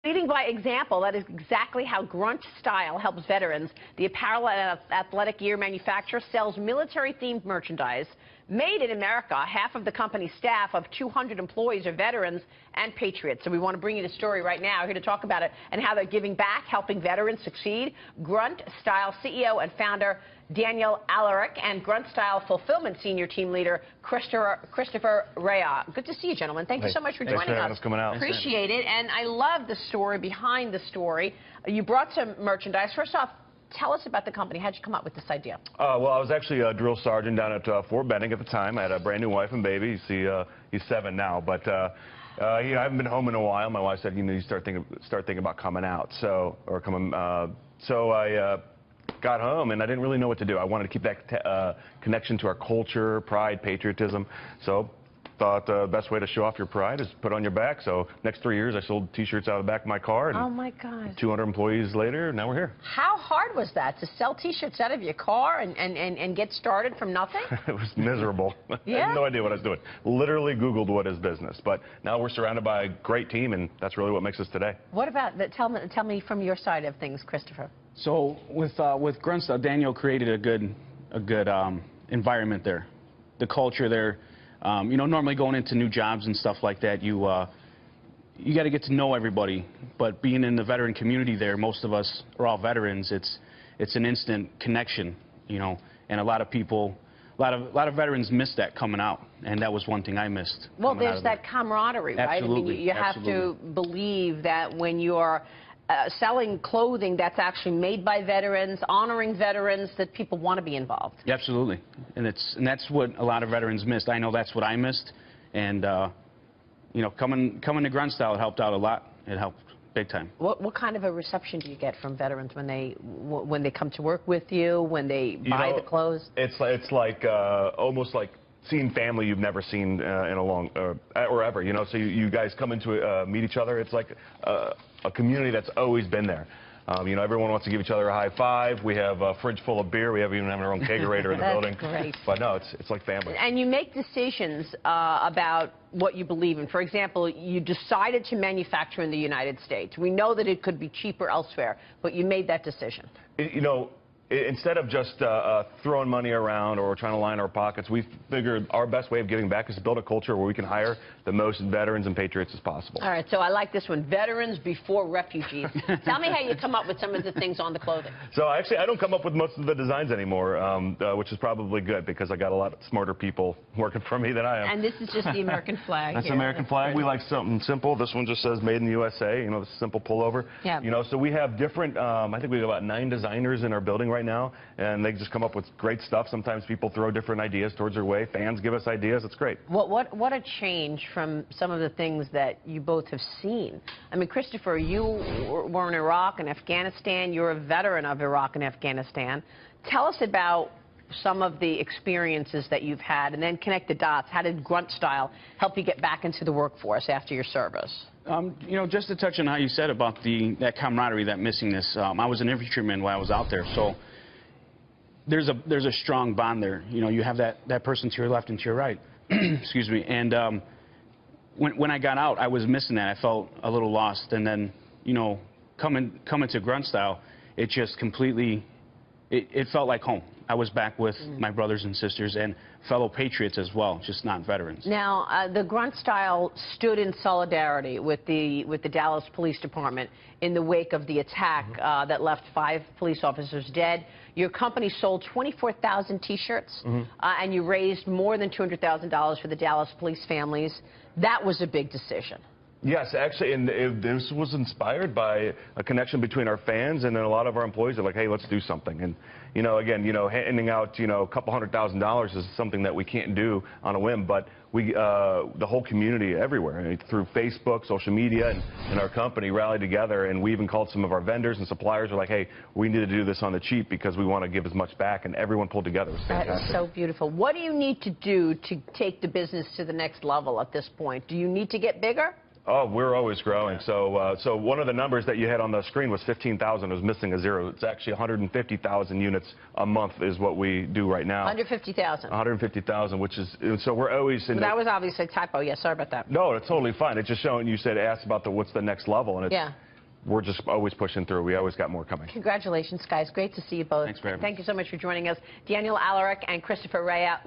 Leading by example, that is exactly how Grunt Style helps veterans. The apparel and athletic gear manufacturer sells military-themed merchandise made in America. Half of the company's staff of 200 employees are veterans and patriots. So we want to bring you the story right now, here to talk about it and how they're giving back, helping veterans succeed. Grunt Style CEO and founder Daniel Alarik and Grunt Style Fulfillment Senior Team Leader Christopher Raya. Good to see you, gentlemen. Thank you so much for joining us. Coming out. Appreciate it. And I love the story behind the story. You brought some merchandise. First off, tell us about the company. How'd you come up with this idea? Well, I was actually a drill sergeant down at Fort Benning at the time. I had a brand new wife and baby. You see, he's 7 now, but I haven't been home in a while. My wife said, you know, you start thinking about coming out. So I got home and I didn't really know what to do. I wanted to keep that connection to our culture, pride, patriotism. So thought the best way to show off your pride is put on your back. So next 3 years I sold T-shirts out of the back of my car. And oh my God! 200 employees later, now we're here. How hard was that to sell T-shirts out of your car and get started from nothing? It was miserable. Yeah? I had no idea what I was doing. Literally Googled what is business. But now we're surrounded by a great team, and that's really what makes us today. What about that? Tell me from your side of things, Christopher. So with Grunt Style, Daniel created a good environment there. The culture there. You know, normally going into new jobs and stuff like that, you got to get to know everybody. But being in the veteran community there, most of us are all veterans. It's an instant connection, you know. And a lot of people, a lot of veterans miss that coming out, and that was one thing I missed. Well, there's that camaraderie, right? Absolutely. I mean, you have to believe that when you're selling clothing that's actually made by veterans, honoring veterans, that people want to be involved. Yeah, absolutely, and that's what a lot of veterans missed. I know that's what I missed, and you know, coming to Grunt Style, it helped out a lot. It helped big time. What kind of a reception do you get from veterans when they come to work with you, when they buy the clothes? It's like almost like seeing family you've never seen in a long or ever, you know. So you guys come into meet each other. It's like a community that's always been there. You know, everyone wants to give each other a high five. We have a fridge full of beer. We even have our own kegerator in the building. Great. But no, it's like family. And you make decisions about what you believe in. For example, you decided to manufacture in the United States. We know that it could be cheaper elsewhere, but you made that decision. You know, instead of just throwing money around or trying to line our pockets, we figured our best way of giving back is to build a culture where we can hire the most veterans and patriots as possible. All right, so I like this one, veterans before refugees. Tell me how you come up with some of the things on the clothing. So actually, I don't come up with most of the designs anymore, which is probably good because I got a lot smarter people working for me than I am. And this is just the American flag. That's the American flag. We like something simple. This one just says Made in the USA, you know, this simple pullover. Yeah. You know, so we have different, I think we have about 9 designers in our building right now, and they just come up with great stuff. Sometimes people throw different ideas towards their way. Fans give us ideas. It's great. What a change from some of the things that you both have seen. I mean, Christopher, you were in Iraq and Afghanistan. You're a veteran of Iraq and Afghanistan. Tell us about some of the experiences that you've had, and then connect the dots. How did Grunt Style help you get back into the workforce after your service? You know, just to touch on how you said about that camaraderie, that missingness. I was an infantryman while I was out there, so there's a strong bond there. You know, you have that person to your left and to your right. Excuse me. And when I got out, I was missing that. I felt a little lost. And then, you know, coming to Grunt Style, it just completely, it felt like home. I was back with my brothers and sisters and fellow patriots as well, just not veterans. Now, the Grunt Style stood in solidarity with the Dallas Police Department in the wake of the attack that left 5 police officers dead. Your company sold 24,000 T-shirts, and you raised more than $200,000 for the Dallas police families. That was a big decision. Yes, actually, and this was inspired by a connection between our fans and then a lot of our employees are like, hey, let's do something. And, you know, again, you know, handing out, you know, a couple $100,000 is something that we can't do on a whim, but we, the whole community everywhere, I mean, through Facebook, social media, and our company rallied together, and we even called some of our vendors and suppliers. We're like, hey, we need to do this on the cheap because we want to give as much back, and everyone pulled together. It was fantastic. That is so beautiful. What do you need to do to take the business to the next level at this point? Do you need to get bigger? Oh, we're always growing. So one of the numbers that you had on the screen was 15,000. It was missing a zero. It's actually 150,000 units a month is what we do right now. 150,000. 150,000, which is, so we're always in. That was obviously a typo. Yeah, sorry about that. No, it's totally fine. It's just showing. You said asked about what's the next level, and it's, we're just always pushing through. We always got more coming. Congratulations, guys. Great to see you both. Thanks for having me. Thank you so much for joining us. Daniel Alarik and Christopher Raya.